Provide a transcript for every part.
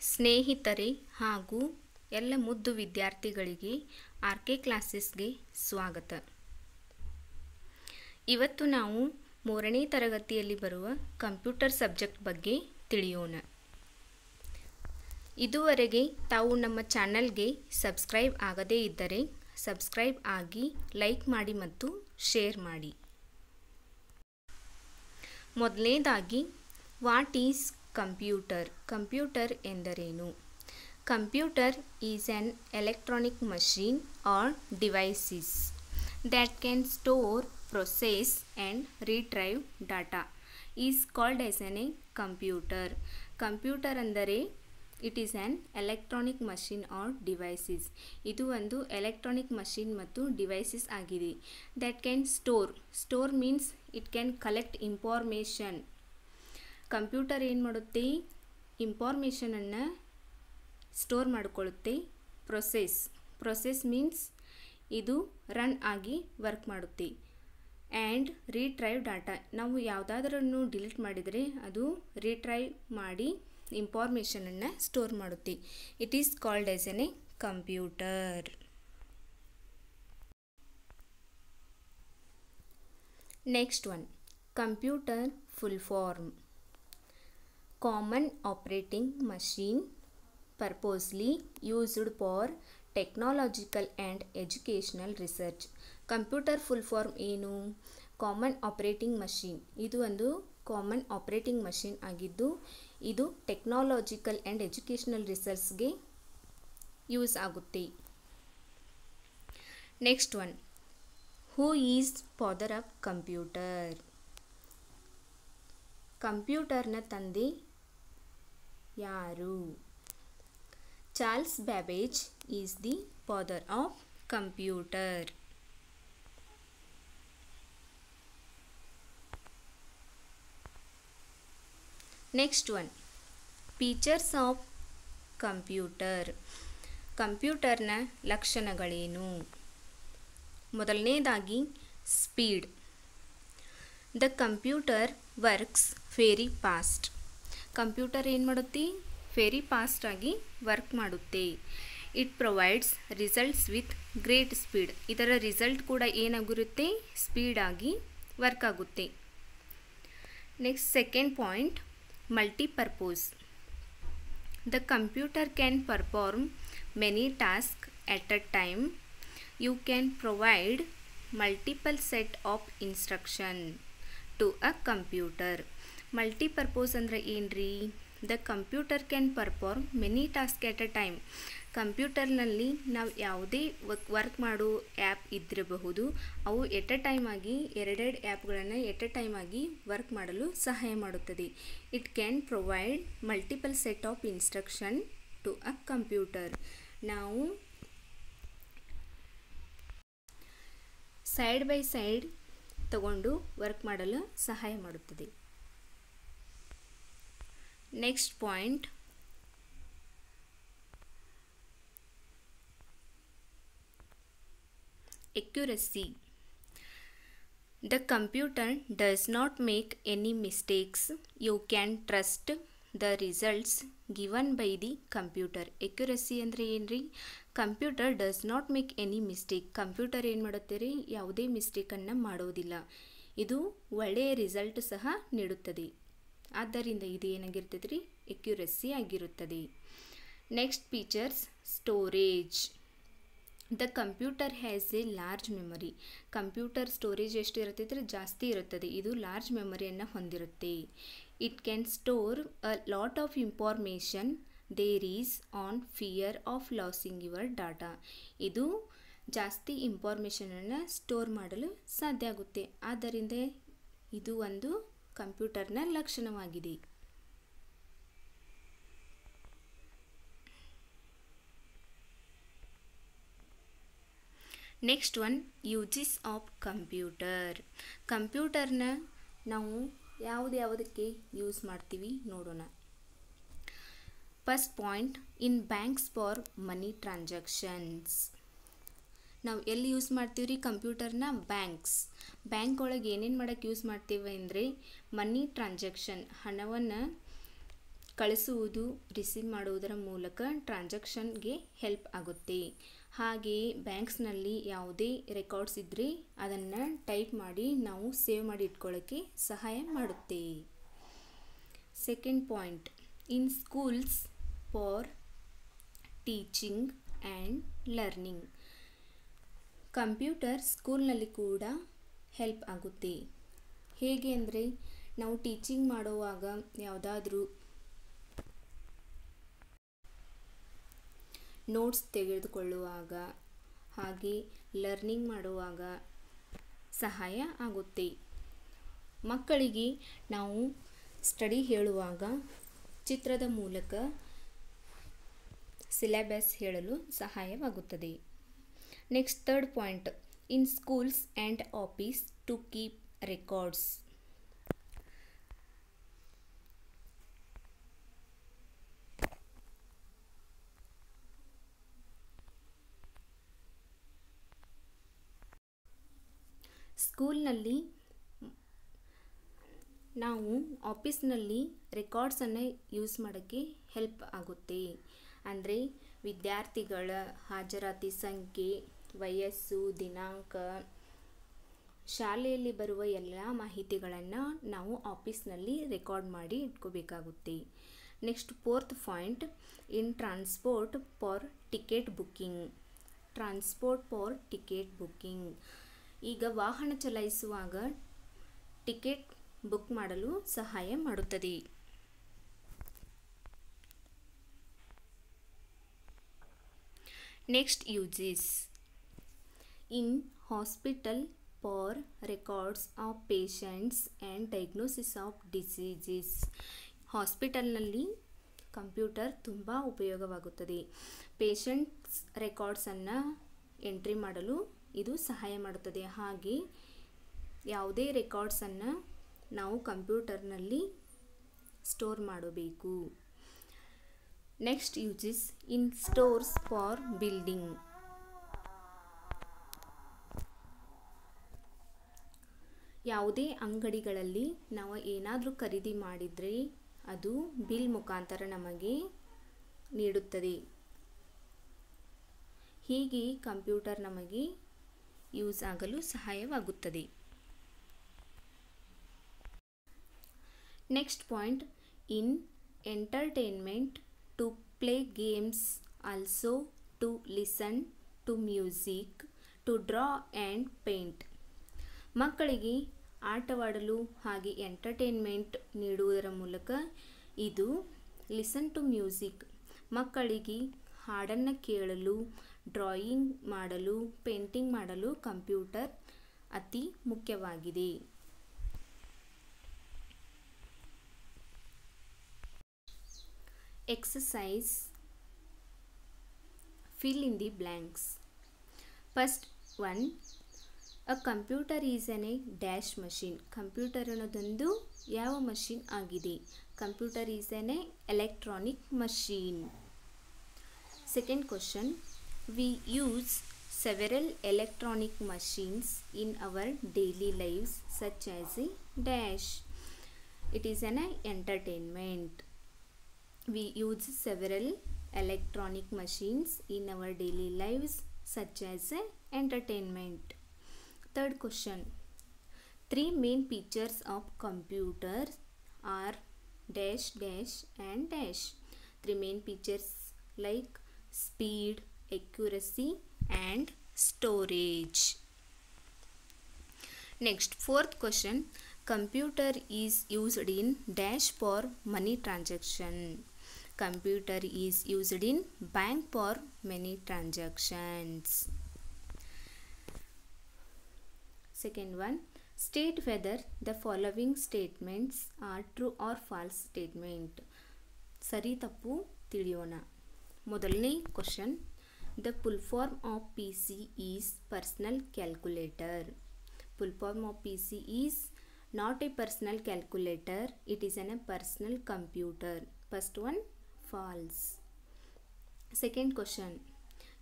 ಸ್ನೇಹಿತರೆ ಹಾಗೂ ಎಲ್ಲ ಮುದ್ದು ವಿದ್ಯಾರ್ಥಿಗಳಿಗೆ ಆರ್ಕೆ ಕ್ಲಾಸಸ್ಗೆ ಸ್ವಾಗತ. ಇವತ್ತು ನಾವು 3ನೇ ತರಗತಿಯಲ್ಲಿ ಬರುವ ಕಂಪ್ಯೂಟರ್ ಸಬ್ಜೆಕ್ಟ್ ಬಗ್ಗೆ ತಿಳಿಯೋಣ. ಇದುವರೆಗೆ ತಾವು ನಮ್ಮ ಚಾನೆಲ್ಗೆ ಸಬ್ಸ್ಕ್ರೈಬ್ ಆಗದೇ ಇದ್ದರೆ ಸಬ್ಸ್ಕ್ರೈಬ್ ಆಗಿ, ಲೈಕ್ ಮಾಡಿ ಮತ್ತು ಶೇರ್ ಮಾಡಿ. ಮೊದಲನೇದಾಗಿ ವಾಟ್ ಈಸ್ ಕಂಪ್ಯೂಟರ್? ಕಂಪ್ಯೂಟರ್ ಎಂದರೇನು? Computer is an electronic machine or devices that can store, process and retrieve data is called as a computer. Computer ಅಂದರೆ it is an electronic machine or devices. ಇದು ಒಂದು electronic machine ಮತ್ತು devices ಆಗಿದೆ. that can store means it can collect information. Computer ಏನು ಮಾಡುತ್ತೆ? ಇನ್ಫಾರ್ಮೇಷನನ್ನು store ಮಾಡಿಕೊಳ್ಳುತ್ತೆ. Process means ಇದು ರನ್ ಆಗಿ ವರ್ಕ್ ಮಾಡುತ್ತೆ. ಆ್ಯಂಡ್ ರೀಟ್ರೈವ್ ಡಾಟಾ, ನಾವು ಯಾವುದಾದ್ರನ್ನು ಡಿಲೀಟ್ ಮಾಡಿದರೆ ಅದು ರೀಟ್ರೈವ್ ಮಾಡಿ ಇನ್ಫಾರ್ಮೇಷನನ್ನು ಸ್ಟೋರ್ ಮಾಡುತ್ತೆ. It is called as a computer. Next one, computer full form. Common operating machine purposely used for technological and educational research. Computer full form ಏನು? Common operating machine. ಇದು ಒಂದು ಕಾಮನ್ ಆಪರೇಟಿಂಗ್ ಮಷೀನ್ ಆಗಿದ್ದು ಇದು technological and educational ರಿಸರ್ಚ್ಗೆ use ಆಗುತ್ತೆ. Next one, who is father of computer? ಕಂಪ್ಯೂಟರ್ನ ತಂದೆ ಯಾರು? Charles Babbage is the father of computer. Next one, features of computer. ಕಂಪ್ಯೂಟರ್ನ ಲಕ್ಷಣಗಳೇನು? ಮೊದಲನೇದಾಗಿ speed. The computer works very fast. Computer ಏನು ಮಾಡುತ್ತೆ? ವೆರಿ ಫಾಸ್ಟಾಗಿ ವರ್ಕ್ ಮಾಡುತ್ತೆ. It provides results with great speed. ಇದರ ರಿಸಲ್ಟ್ ಕೂಡ ಏನಾಗಿರುತ್ತೆ? ಸ್ಪೀಡಾಗಿ ವರ್ಕ್ ಆಗುತ್ತೆ. Next second point, multipurpose. The computer can perform many task at a time. You can provide multiple set of instruction to a computer. Multipurpose ಅಂದರೆ ಏನ್ರಿ? The computer can perform many task at a time. ಕಂಪ್ಯೂಟರ್ನಲ್ಲಿ ನಾವು ಯಾವುದೇ work ಮಾಡೋ app ಇದ್ದಿರಬಹುದು, ಅವು ಎಟ್ a time ಆಗಿ ಎರಡೆರಡು ಆ್ಯಪ್ಗಳನ್ನು ಎಟ್ ಅ ಟೈಮ್ ಆಗಿ ವರ್ಕ್ ಮಾಡಲು ಸಹಾಯ ಮಾಡುತ್ತದೆ. It can provide multiple set of instruction to a computer. ನಾವು ಸೈಡ್ ಬೈ ಸೈಡ್ ತಗೊಂಡು ವರ್ಕ್ ಮಾಡಲು ಸಹಾಯ ಮಾಡುತ್ತದೆ. Next point, accuracy. The computer does not make any mistakes. You can trust the results given by the computer. accuracy ಅಂದರೆ ಏನ್ರಿ? Computer dos not make any mistake. Computer ಏನು ಮಾಡುತ್ತೆ ರೀ? ಯಾವುದೇ ಮಿಸ್ಟೇಕನ್ನು ಮಾಡೋದಿಲ್ಲ. ಇದು ಒಳ್ಳೆಯ ರಿಸಲ್ಟ್ ಸಹ ನೀಡುತ್ತದೆ. ಆದ್ದರಿಂದ ಇದು ಏನಾಗಿರ್ತದೆ ರೀ? accuracy ಆಗಿರುತ್ತದೆ. Next features, storage. The computer has a large memory. Computer storage ಎಷ್ಟು ಇರುತ್ತದೆ? ಜಾಸ್ತಿ ಇರುತ್ತದೆ. ಇದು ಲಾರ್ಜ್ ಮೆಮೊರಿಯನ್ನು ಹೊಂದಿರುತ್ತೆ. It can store a lot of information. There is an fear of losing your data. ಇದು ಜಾಸ್ತಿ ಇನ್ಫಾರ್ಮೇಷನನ್ನು ಸ್ಟೋರ್ ಮಾಡಲು ಸಾಧ್ಯ ಆಗುತ್ತೆ. ಆದ್ದರಿಂದ ಇದು ಒಂದು ಕಂಪ್ಯೂಟರ್ನ ಲಕ್ಷಣವಾಗಿದೆ. Next one, uses of computer. ಕಂಪ್ಯೂಟರ್ನ ನಾವು ಯಾವುದಕ್ಕೆ ಯೂಸ್ ಮಾಡ್ತೀವಿ ನೋಡೋಣ. First point, in banks for money transactions. ನಾವು ಎಲ್ಲಿ ಯೂಸ್ ಮಾಡ್ತೀವಿ ರೀ ಕಂಪ್ಯೂಟರ್ನ? ಬ್ಯಾಂಕ್ ಒಳಗೆ ಏನೇನು ಮಾಡೋಕ್ಕೆ ಯೂಸ್ ಮಾಡ್ತೀವಿ ಅಂದರೆ ಮನಿ ಟ್ರಾನ್ಸಾಕ್ಷನ್, ಹಣವನ್ನು ಕಳಿಸುವುದು ರಿಸೀವ್ ಮಾಡುವುದರ ಮೂಲಕ ಟ್ರಾನ್ಸಾಕ್ಷನ್ಗೆ ಹೆಲ್ಪ್ ಆಗುತ್ತೆ. ಹಾಗೆಯೇ ಬ್ಯಾಂಕ್ಸ್ನಲ್ಲಿ ಯಾವುದೇ ರೆಕಾರ್ಡ್ಸ್ ಇದ್ದರೆ ಅದನ್ನು ಟೈಪ್ ಮಾಡಿ ನಾವು ಸೇವ್ ಮಾಡಿ ಇಟ್ಕೊಳ್ಳೋಕ್ಕೆ ಸಹಾಯ ಮಾಡುತ್ತೆ. Second point, in schools for teaching and learning. Computer ಸ್ಕೂಲ್ನಲ್ಲಿ ಕೂಡ ಹೆಲ್ಪ್ ಆಗುತ್ತೆ. ಹೇಗೆ ಅಂದರೆ, ನಾವು ಟೀಚಿಂಗ್ ಮಾಡುವಾಗ ಯಾವುದಾದ್ರೂ ನೋಟ್ಸ್ ತೆಗೆದುಕೊಳ್ಳುವಾಗ ಹಾಗೆ ಲರ್ನಿಂಗ್ ಮಾಡುವಾಗ ಸಹಾಯ ಆಗುತ್ತೆ. ಮಕ್ಕಳಿಗೆ ನಾವು ಸ್ಟಡಿ ಹೇಳುವಾಗ ಚಿತ್ರದ ಮೂಲಕ ಸಿಲೆಬಸ್ ಹೇಳಲು ಸಹಾಯವಾಗುತ್ತದೆ. Next third point, in schools and office to keep records. ಸ್ಕೂಲ್ನಲ್ಲಿ ನಾವು ಆಫೀಸ್ನಲ್ಲಿ ರೆಕಾರ್ಡ್ಸನ್ನು ಯೂಸ್ ಮಾಡೋಕ್ಕೆ ಹೆಲ್ಪ್ ಆಗುತ್ತೆ. ಅಂದರೆ ವಿದ್ಯಾರ್ಥಿಗಳ ಹಾಜರಾತಿ ಸಂಖ್ಯೆ, ವಯಸ್ಸು, ದಿನಾಂಕ, ಶಾಲೆಯಲ್ಲಿ ಬರುವ ಎಲ್ಲ ಮಾಹಿತಿಗಳನ್ನು ನಾವು ಆಫೀಸ್ನಲ್ಲಿ ರೆಕಾರ್ಡ್ ಮಾಡಿ ಇಟ್ಕೋಬೇಕಾಗುತ್ತೆ. Next fourth point, in transport for ticket booking. Transport for ticket booking. ಈಗ ವಾಹನ ಚಲಾಯಿಸುವಾಗ ಟಿಕೆಟ್ ಬುಕ್ ಮಾಡಲು ಸಹಾಯ ಮಾಡುತ್ತದೆ. Next uses, in hospital for records of patients and diagnosis of diseases. ಹಾಸ್ಪಿಟಲ್ನಲ್ಲಿ ಕಂಪ್ಯೂಟರ್ ತುಂಬ ಉಪಯೋಗವಾಗುತ್ತದೆ. ಪೇಷಂಟ್ಸ್ ರೆಕಾರ್ಡ್ಸನ್ನು ಎಂಟ್ರಿ ಮಾಡಲು ಇದು ಸಹಾಯ ಮಾಡುತ್ತದೆ. ಹಾಗೆ ಯಾವುದೇ ರೆಕಾರ್ಡ್ಸನ್ನು ನಾವು ಕಂಪ್ಯೂಟರ್ನಲ್ಲಿ ಸ್ಟೋರ್ ಮಾಡಬೇಕು. Next uses, in stores for building. ಯಾವುದೇ ಅಂಗಡಿಗಳಲ್ಲಿ ನಾವು ಏನಾದರೂ ಖರೀದಿ ಮಾಡಿದರೆ ಅದು ಬಿಲ್ ಮುಖಾಂತರ ನಮಗೆ ನೀಡುತ್ತದೆ. ಹೀಗೆ ಕಂಪ್ಯೂಟರ್ ನಮಗೆ ಯೂಸ್ ಆಗಲು ಸಹಾಯವಾಗುತ್ತದೆ. Next point, in entertainment to play games, also to listen to music, to draw and paint. ಮಕ್ಕಳಿಗೆ ಆಟವಾಡಲು ಹಾಗೆ ಎಂಟರ್ಟೈನ್ಮೆಂಟ್ ನೀಡುವುದರ ಮೂಲಕ ಇದು ಲಿಸನ್ ಟು ಮ್ಯೂಸಿಕ್. ಮಕ್ಕಳಿಗೆ ಹಾಡನ್ನು ಕೇಳಲು, ಡ್ರಾಯಿಂಗ್ ಮಾಡಲು, ಪೇಂಟಿಂಗ್ ಮಾಡಲು ಕಂಪ್ಯೂಟರ್ ಅತಿ ಮುಖ್ಯವಾಗಿದೆ. Exercise, fill in the blanks. First one, a computer is a dash machine. Computer ಅನ್ನೋದೊಂದು ಯಾವ ಮಷೀನ್ ಆಗಿದೆ? Computer is an electronic machine. Second question, we use several electronic machines in our daily lives such as a dash. It is an entertainment. We use several electronic machines in our daily lives such as entertainment. Third question, three main features of computers are dash dash and dash. Three main features like speed, accuracy and storage. Next, fourth question, computer is used in dash for money transaction. Computer is used in bank for many transactions. Second one, state whether the following statements are true or false statement. ಸರಿ ತಪ್ಪು ತಿಳಿಯೋಣ. ಮೊದಲನೇ question, the full form of PC is personal calculator. Full form of PC is not a personal calculator, it is a personal computer. First one, false. Second question,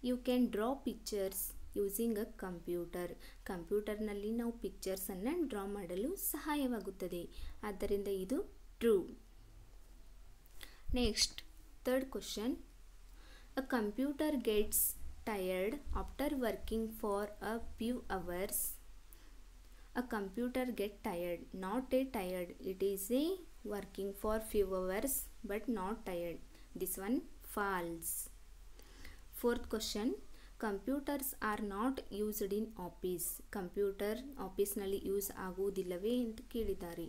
you can draw pictures using a computer. ಕಂಪ್ಯೂಟರ್ನಲ್ಲಿ ನಾವು ಪಿಕ್ಚರ್ಸನ್ನು draw ಮಾಡಲು ಸಹಾಯವಾಗುತ್ತದೆ, ಆದ್ದರಿಂದ ಇದು true. Next, third question. A computer gets tired after working for a few hours. A computer get tired, not a tired. It is a working for few hours but not tired. This one false. Fourth question. Computers are not used in office. Computer office nalli use ಆಗುವುದಿಲ್ಲವೇ ಅಂತ ಕೇಳಿದ್ದಾರೆ.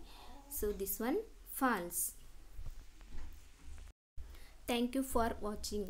So this one false. Thank you for watching.